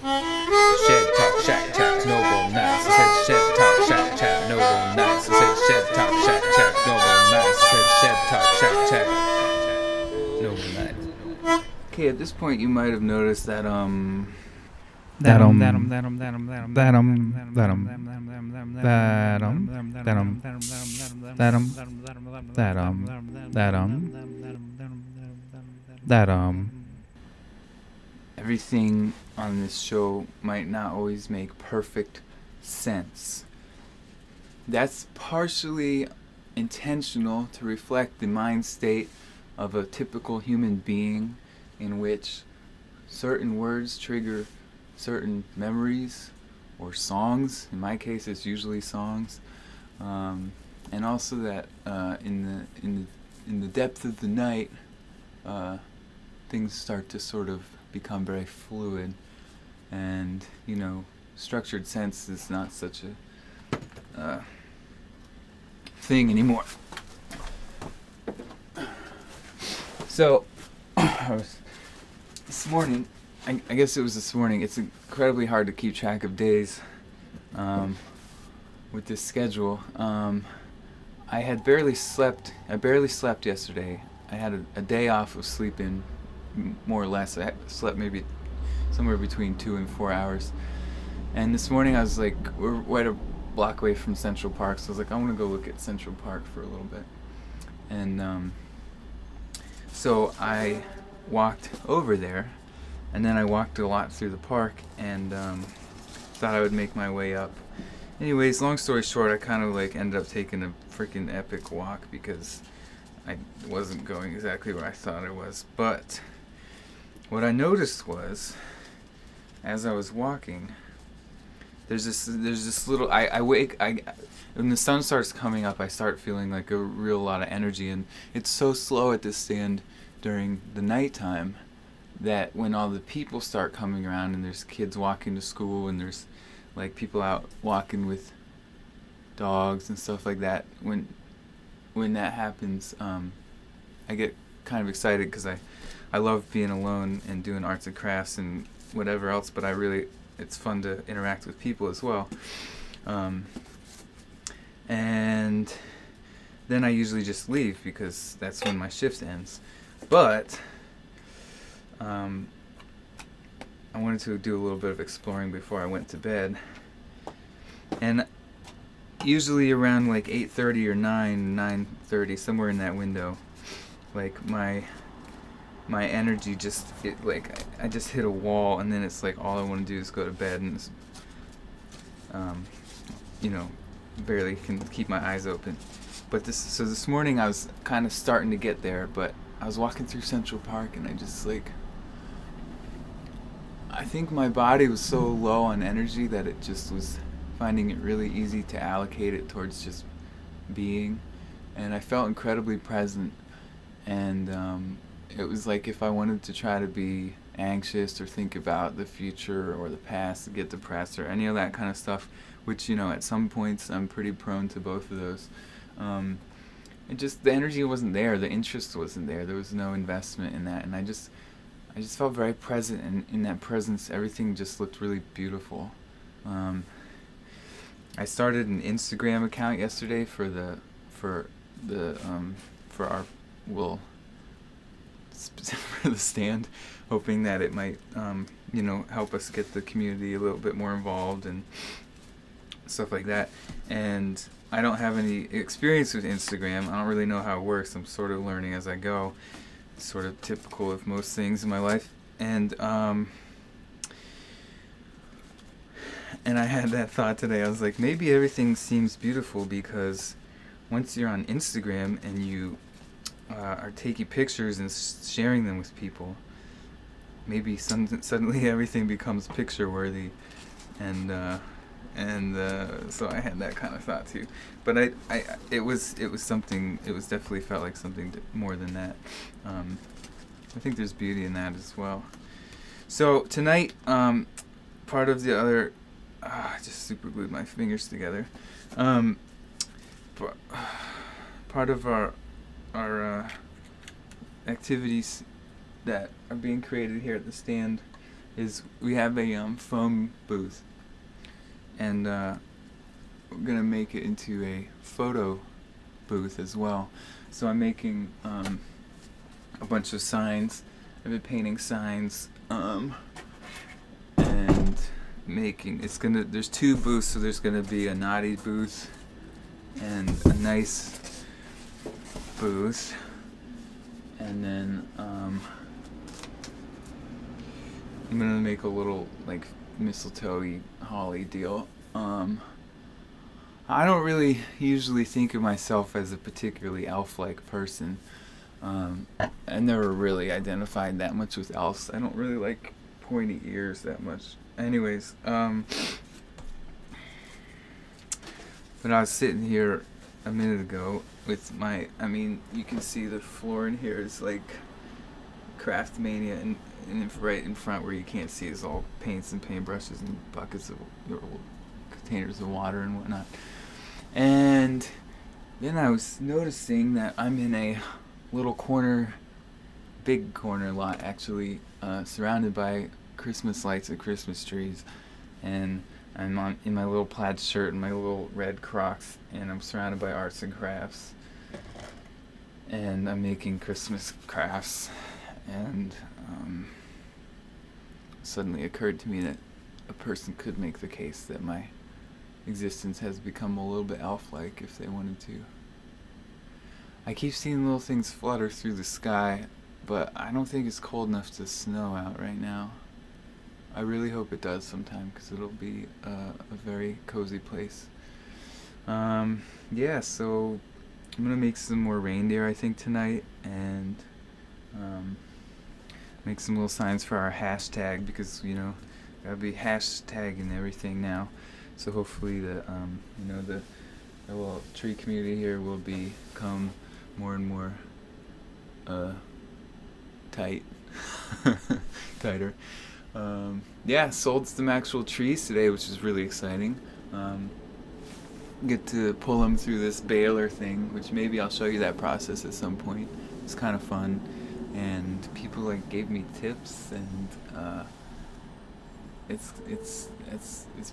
Shed talk, shack chat, noble nice. I said shed talk, shack chat, noble nice. I said shed talk, shack chat, noble nice. I said shed talk, shack chat, noble nice. Okay, at this point you might have noticed that everything on this show might not always make perfect sense. That's partially intentional to reflect the mind state of a typical human being, in which certain words trigger certain memories or songs. In my case, it's usually songs, and also that in the depth of the night, things start to sort of become very fluid, and structured sense is not such a thing anymore. So this morning, I guess it was this morning. It's incredibly hard to keep track of days with this schedule. I barely slept yesterday. I had a day off of sleeping, more or less. I slept maybe somewhere between 2 and 4 hours. And this morning I was like, we're right a block away from Central Park, so I was like, I want to go look at Central Park for a little bit. And so I walked over there, and then I walked a lot through the park, and thought I would make my way up. Anyways, long story short, I kind of ended up taking a freaking epic walk because I wasn't going exactly where I thought I was. But what I noticed was, as I was walking, there's this little, when the sun starts coming up, I start feeling like a real lot of energy, and it's so slow at this stand during the nighttime that when all the people start coming around, and there's kids walking to school, and there's people out walking with dogs and stuff like that, when that happens, I get kind of excited because I love being alone and doing arts and crafts and whatever else, but it's fun to interact with people as well. And then I usually just leave because that's when my shift ends. But I wanted to do a little bit of exploring before I went to bed. And usually around 8:30 or 9:30, somewhere in that window, my energy I just hit a wall, and then it's all I want to do is go to bed, and barely can keep my eyes open. But this morning I was kind of starting to get there, but I was walking through Central Park, and I just I think my body was so low on energy that it just was finding it really easy to allocate it towards just being, and I felt incredibly present. And it was like if I wanted to try to be anxious or think about the future or the past, get depressed or any of that kind of stuff, which at some points I'm pretty prone to both of those. The energy wasn't there, the interest wasn't there, there was no investment in that, and I just felt very present, and in that presence everything just looked really beautiful. I started an Instagram account yesterday for the stand, hoping that it might help us get the community a little bit more involved and stuff like that. And I don't have any experience with Instagram. I don't really know how it works. I'm sort of learning as I go. It's sort of typical of most things in my life. And I had that thought today. I was like, maybe everything seems beautiful because once you're on Instagram and you are taking pictures and sharing them with people, maybe suddenly everything becomes picture worthy, and so I had that kind of thought too. But it was something. It was definitely felt like something more than that. I think there's beauty in that as well. So tonight, part of the other, I just super glued my fingers together. Part of our activities that are being created here at the stand is we have a foam booth, and we're gonna make it into a photo booth as well. So I'm making a bunch of signs. I've been painting signs, and making. There's two booths, so there's gonna be a naughty booth and a nice booth, and then I'm gonna make a little like mistletoe-y holly deal. I don't really usually think of myself as a particularly elf-like person. I never really identified that much with elves. I don't really like pointy ears that much. Anyways, but I was sitting here a minute ago with my, you can see the floor in here is like Craft Mania, and right in front where you can't see is all paints and paintbrushes and buckets of containers of water and whatnot. And then I was noticing that I'm in a little corner, big corner lot actually, surrounded by Christmas lights and Christmas trees, and I'm in my little plaid shirt and my little red Crocs, and I'm surrounded by arts and crafts, and I'm making Christmas crafts, and suddenly occurred to me that a person could make the case that my existence has become a little bit elf-like if they wanted to. I keep seeing little things flutter through the sky, but I don't think it's cold enough to snow out right now. I really hope it does sometime, because it'll be a very cozy place. Yeah, so I'm gonna make some more reindeer, I think, tonight, and make some little signs for our hashtag, because gotta be hashtagging everything now. So hopefully the little tree community here will become more and more tighter. Yeah, sold some actual trees today, which is really exciting. Get to pull them through this baler thing, which maybe I'll show you that process at some point. It's kind of fun, and people gave me tips, and it's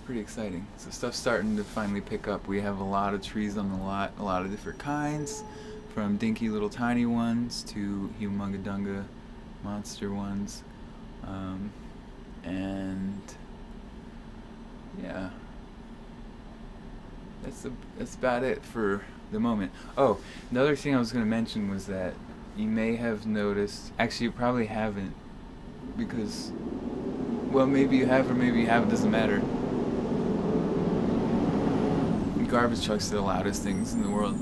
pretty exciting. So stuff's starting to finally pick up. We have a lot of trees on the lot, a lot of different kinds, from dinky little tiny ones to humungadunga monster ones, and yeah, that's about it for the moment. Oh, another thing I was going to mention was that you may have noticed, actually you probably haven't, because, well, maybe you have or maybe you haven't, doesn't matter. Garbage trucks are the loudest things in the world.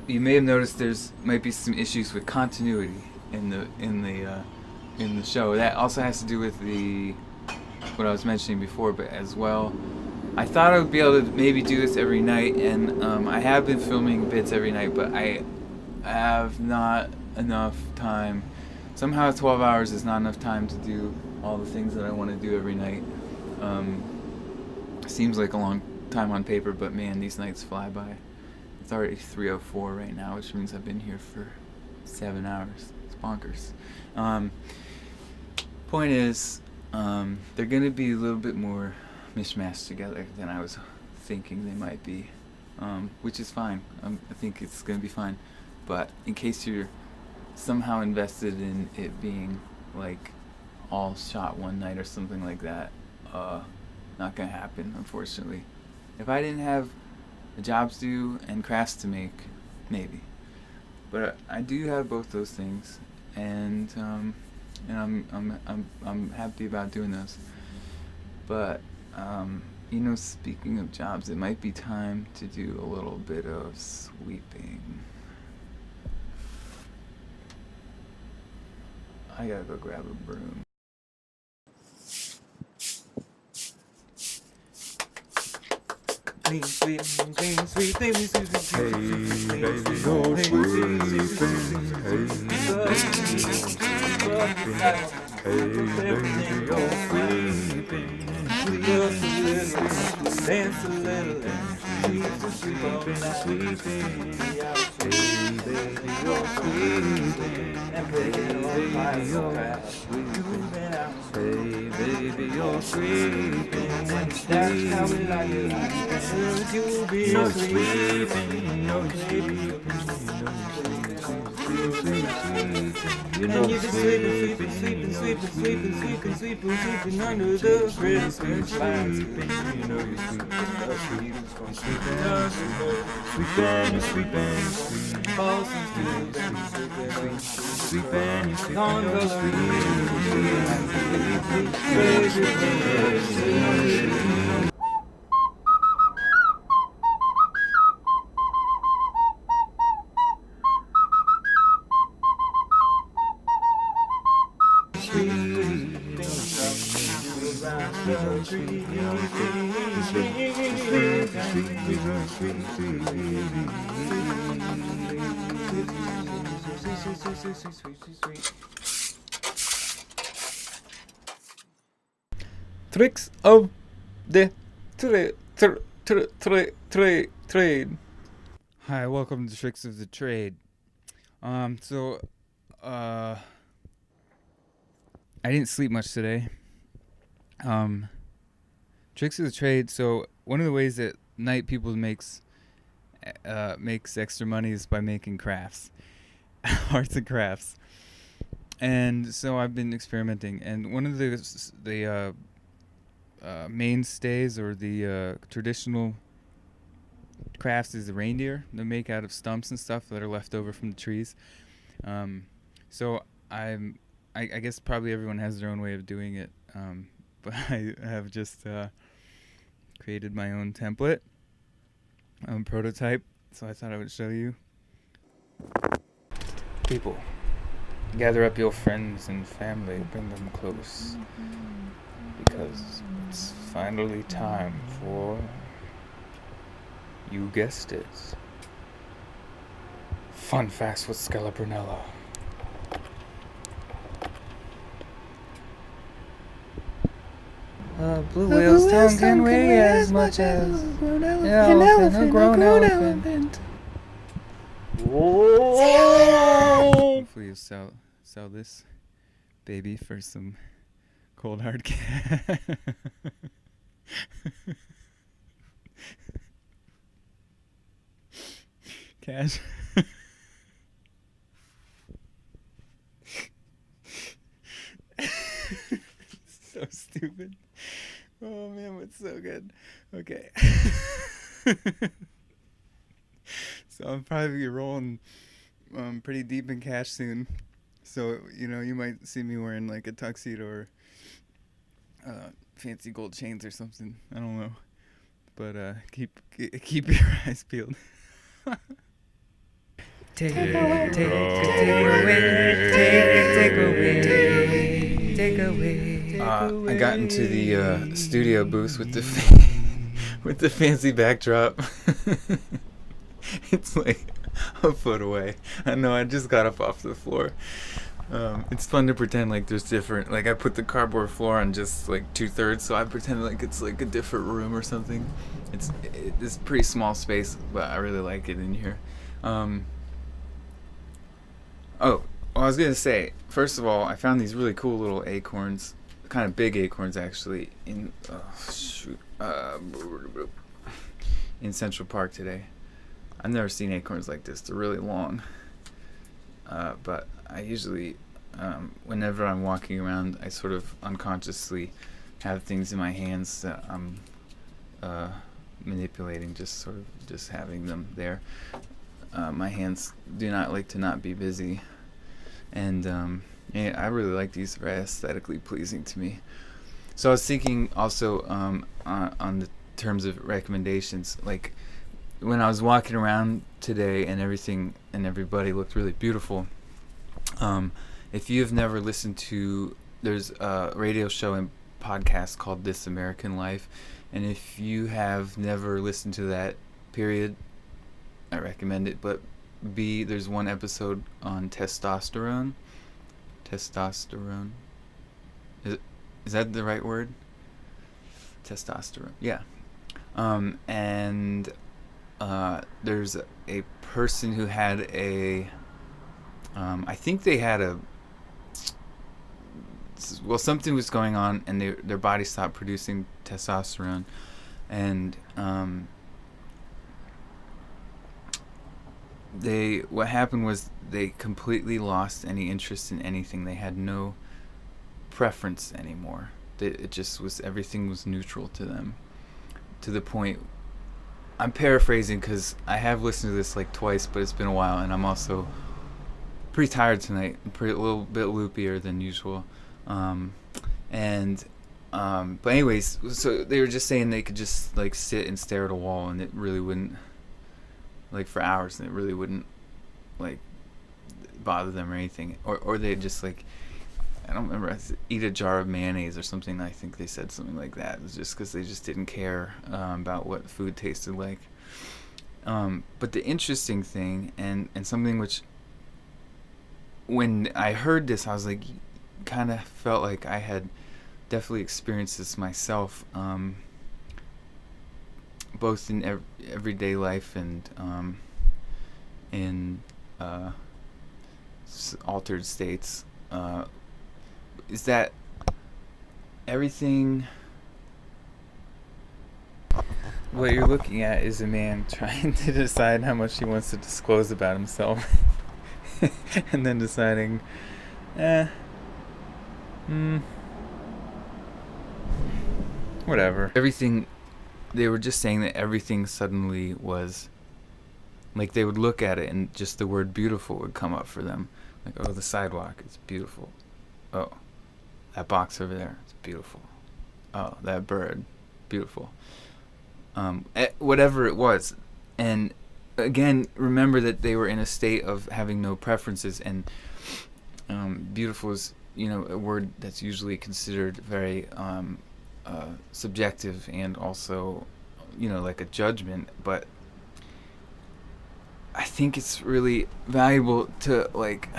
You may have noticed there's might be some issues with continuity in the show. That also has to do with what I was mentioning before, but as well, I thought I would be able to maybe do this every night, and I have been filming bits every night, but I have not enough time. Somehow 12 hours is not enough time to do all the things that I want to do every night. Seems like a long time on paper, but man, these nights fly by. It's already 3:04 right now, which means I've been here for 7 hours. It's bonkers. Point is, they're going to be a little bit more mishmashed together than I was thinking they might be, which is fine. I think it's going to be fine. But in case you're somehow invested in it being like all shot one night or something like that, not going to happen, unfortunately. If I didn't have a job to do and crafts to make, maybe. But I do have both those things, and I'm happy about doing those. But speaking of jobs, it might be time to do a little bit of sweeping. I gotta go grab a broom. Clean sweeping, clean sweeping, clean sweeping. Hey, baby, you're sweeping. Hey, baby, you're sweeping. Dance a little, sweeping. Hey, baby, you're sweeping. And baby, you're sweeping. no sleeping. That's how we like it. Should you be no sleeping, no sleeping. And you be sleeping under the Christmas lights. You know you're sleeping, falls asleep, sleeping, don't go sleep. Tricks of the trade. Hi, welcome to Tricks of the Trade. I didn't sleep much today. Tricks of the trade. So one of the ways that night people makes extra money is by making crafts, arts and crafts. And so I've been experimenting. And one of the mainstays or the traditional crafts is the reindeer. They make out of stumps and stuff that are left over from the trees. So I guess probably everyone has their own way of doing it. But I have just created my own template, prototype, so I thought I would show you. People, gather up your friends and family, bring them close, because it's finally time for, you guessed it, Fun Facts with Skella Brunello. Blue whale's tongue can weigh as much as an elephant, a grown elephant. Hopefully you sell this baby for some cold hard cash. So stupid. Oh man, it's so good. Okay. So I'm probably rolling pretty deep in cash soon. So, you might see me wearing like a tuxedo or fancy gold chains or something. I don't know. But keep your eyes peeled. Take away. I got into the studio booth with the with the fancy backdrop. It's like a foot away. I know, I just got up off the floor. It's fun to pretend like there's different, like I put the cardboard floor on just like 2/3, so I pretend like it's like a different room or something. It's a pretty small space, but I really like it in here. I was gonna say, first of all, I found these really cool little acorns, kind of big acorns actually, in Central Park today. I've never seen acorns like this. They're really long. But I usually, whenever I'm walking around, I sort of unconsciously have things in my hands that I'm manipulating, just having them there. My hands do not like to not be busy. And I really like these. They're aesthetically pleasing to me. So I was thinking also on the terms of recommendations, like when I was walking around today and everybody looked really beautiful. If you have never listened to, there's a radio show and podcast called This American Life, and if you have never listened to that, period, I recommend it. But B, there's one episode on testosterone. Testosterone. Is that the right word? Testosterone. Yeah. And there's a person who had I think they had well, something was going on, and their body stopped producing testosterone, and what happened was they completely lost any interest in anything. They had no preference anymore. It just was, everything was neutral to them, to the point, I'm paraphrasing because I have listened to this like twice, but it's been a while, and I'm also pretty tired tonight, a little bit loopier than usual. But anyways, so they were just saying they could just like sit and stare at a wall, and it really wouldn't, like for hours, and it really wouldn't like bother them or anything. Or they'd just like, I don't remember, eat a jar of mayonnaise or something. I think they said something like that. It was just because they just didn't care about what food tasted like. But the interesting thing, and something which, when I heard this, I was like, kind of felt like I had definitely experienced this myself, both in everyday life and in altered states. Is that everything, what you're looking at is a man trying to decide how much he wants to disclose about himself and then deciding, whatever. Everything, they were just saying that everything suddenly was, like they would look at it and just the word beautiful would come up for them. Like, oh, the sidewalk, it's beautiful. Oh, that box over there, it's beautiful. Oh, that bird, beautiful. Whatever it was. And again, remember that they were in a state of having no preferences, and beautiful is, a word that's usually considered very subjective, and also, like a judgment. But I think it's really valuable to, like,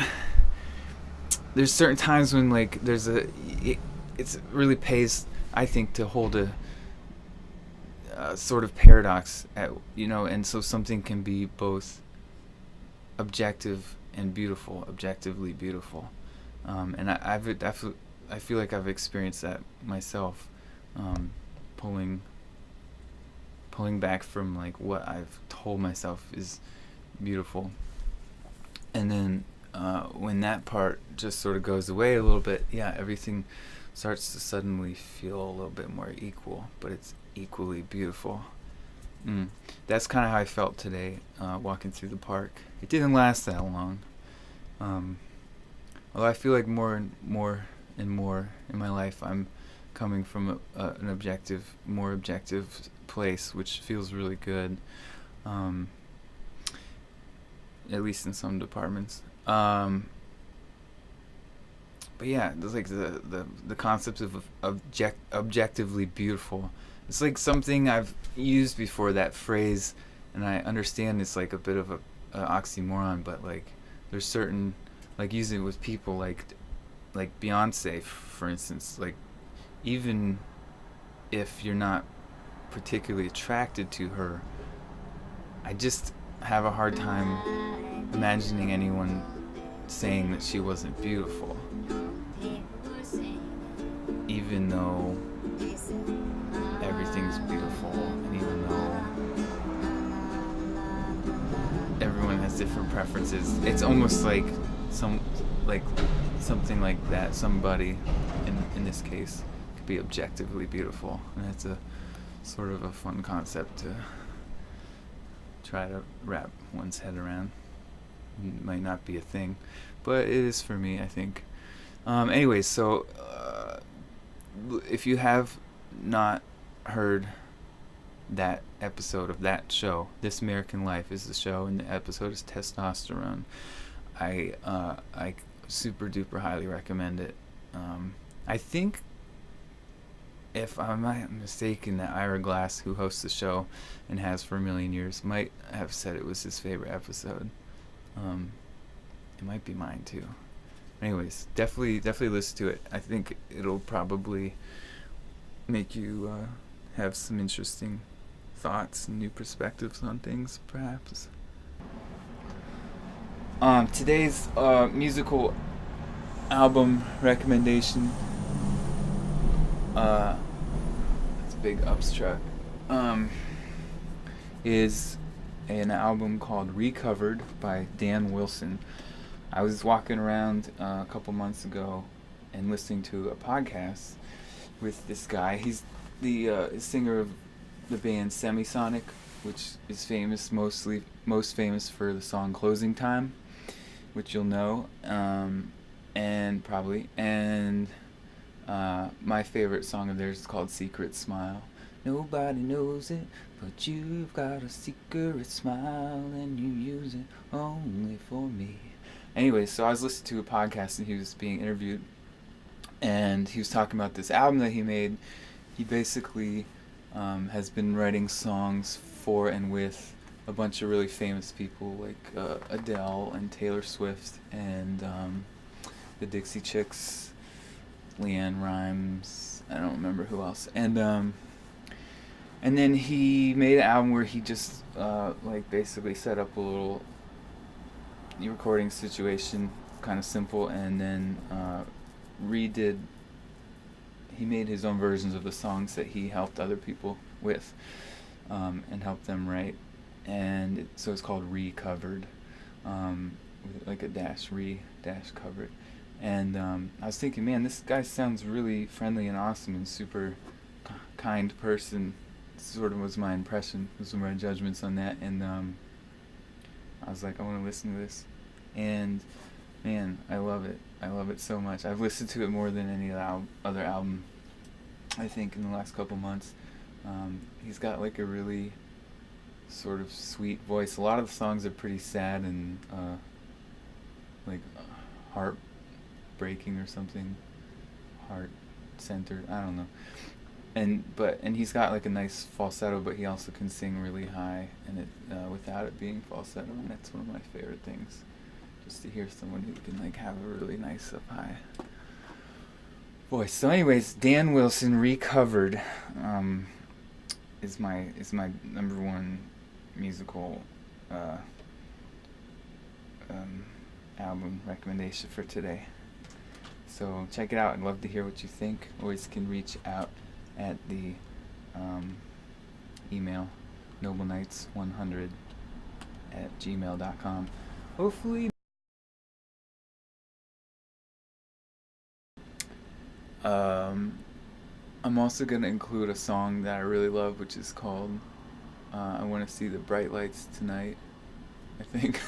there's certain times when, like, it really pays, I think, to hold a sort of paradox and so something can be both objective and beautiful, objectively beautiful. And I feel like I've experienced that myself, pulling back from like what I've told myself is beautiful, and then when that part just sort of goes away a little bit, everything starts to suddenly feel a little bit more equal, but it's equally beautiful. That's kind of how I felt today, walking through the park. It didn't last that long, although I feel like more and more in my life I'm coming from an more objective place, which feels really good, at least in some departments. But yeah, there's like the concept of objectively beautiful. It's like something I've used before, that phrase, and I understand it's like a bit of a oxymoron, but like there's certain, like using it with people like Beyonce, for instance, like even if you're not particularly attracted to her, I just have a hard time imagining anyone saying that she wasn't beautiful, even though everything's beautiful, and even though everyone has different preferences. It's almost like something like that. Somebody in this case could be objectively beautiful, and it's a sort of a fun concept to try to wrap one's head around. It might not be a thing, but it is for me, I think. Anyways, so if you have not heard that episode of that show, This American Life is the show, and the episode is Testosterone, I super duper highly recommend it. I think, if I'm not mistaken, that Ira Glass, who hosts the show and has for a million years, might have said it was his favorite episode. It might be mine too. Anyways, definitely listen to it. I think it'll probably make you have some interesting thoughts and new perspectives on things, perhaps. Today's musical album recommendation. It's a big ups truck. Is an album called Recovered by Dan Wilson. I was walking around a couple months ago and listening to a podcast with this guy. He's the singer of the band Semisonic, which is most famous for the song "Closing Time," which you'll know, and my favorite song of theirs is called "Secret Smile." Nobody knows it, but you've got a secret smile and you use it only for me. Anyway, so I was listening to a podcast and he was being interviewed, and he was talking about this album that he made. He basically has been writing songs for and with a bunch of really famous people like Adele and Taylor Swift and the Dixie Chicks, Leanne Rimes, I don't remember who else. And then he made an album where he just basically set up a little recording situation, kind of simple, and then he made his own versions of the songs that he helped other people with, and helped them write. And so it's called Recovered, with like a dash covered. And I was thinking, man, this guy sounds really friendly and awesome and super kind person. Sort of was my impression. Those were my judgments on that. And I was like, I want to listen to this. And man, I love it. I love it so much. I've listened to it more than any other album, I think, in the last couple months. He's got like a really sort of sweet voice. A lot of the songs are pretty sad and heartbreaking or something, heart-centered. I don't know. And he's got like a nice falsetto, but he also can sing really high, and it without it being falsetto. And that's one of my favorite things, just to hear someone who can like have a really nice up high voice. So, anyways, Dan Wilson, Recovered, is my number one musical album recommendation for today. So check it out. I'd love to hear what you think. Always can reach out at the email nobleknights100@gmail.com. Hopefully I'm also going to include a song that I really love, which is called I Want to See the Bright Lights Tonight, I think.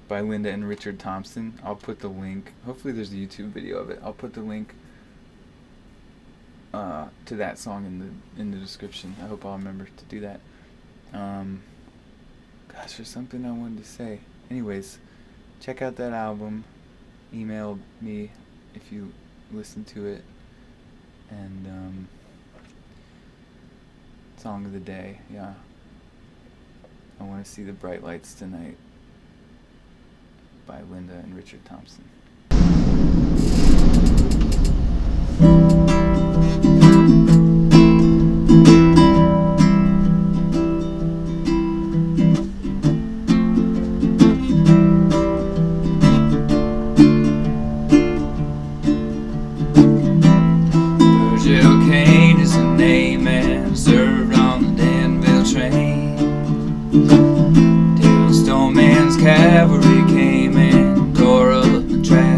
By Linda and Richard Thompson. I'll put the link. Hopefully there's a YouTube video of it. I'll put the link to that song in the description. I hope I'll remember to do that. Gosh, there's something I wanted to say. Anyways, check out that album. Email me if you listen to it. And song of the day, yeah. I Want to See the Bright Lights Tonight by Linda and Richard Thompson. Virgil Kane is the name and served on the Danville train. Till Stoneman's cavalry came and tore up the track.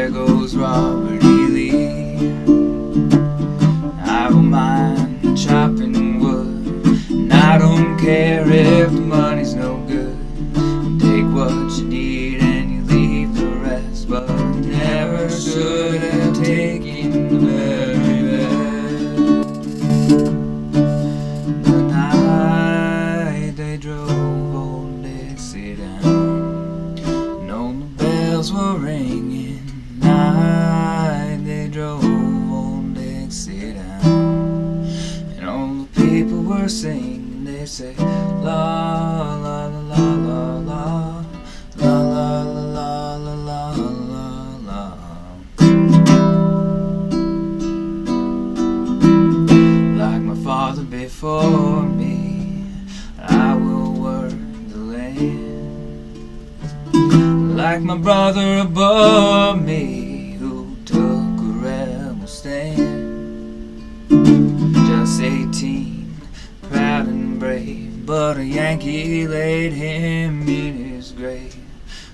there goes Robert E. Lee. I don't mind chopping wood, and I don't care if the money's no good. Take what you need and you leave the rest, but never should have taken the very best. The night they drove old Dixie down, and all the bells were ringing. Night they drove old Dixie down, and all the people were singing. They say la la la la la la la la la la la la. Like my father before me, I will work the land. Like my brother above me, who took a rebel stand. Just 18, proud and brave, but a Yankee laid him in his grave.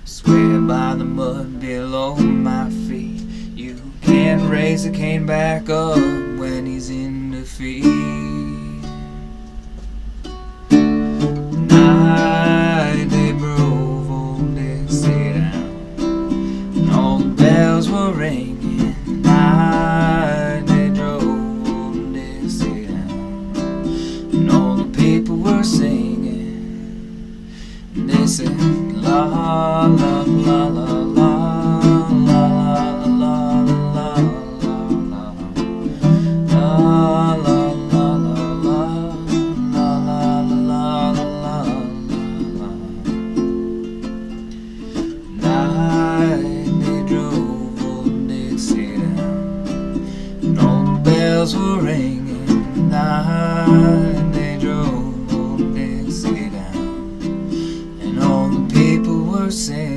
Swear by the mud below my feet, you can't raise a cane back up when he's in defeat. Night they drove old Dixie down, and all the bells were ringing. Night they drove old Dixie down, and all the people were singing. And they said la la la la la la la la la la la. Bells were ringing, night they drove old Dixie down, and all the people were singing.